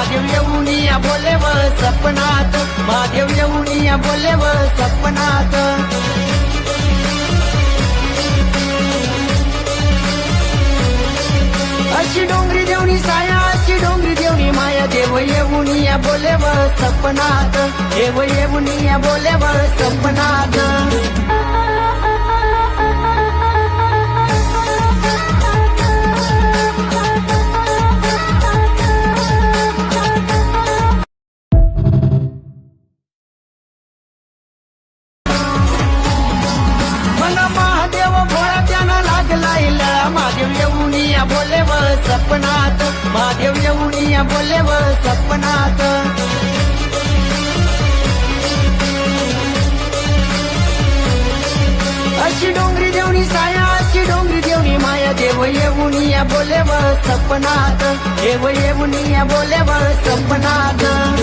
महादेव येऊन या बोले व सपनात, महादेव येऊन या बोले व सपनात. अशी डोंगरी देवणी साया, अशी डोंगरी देवणी माया, देव येऊन या बोले व सपनात, देव येऊन या बोले व सपनात. महादेव भोळा त्यांना लागला इलळा, महादेव येऊन या बोले व सपनात, महादेव येऊन या बोले व सपनात. अशी डोंगरी देवणी साया, अशी डोंगरी देवणी माया, देव येऊन या बोले व सपनात, देव येऊन या बोले व सपनात.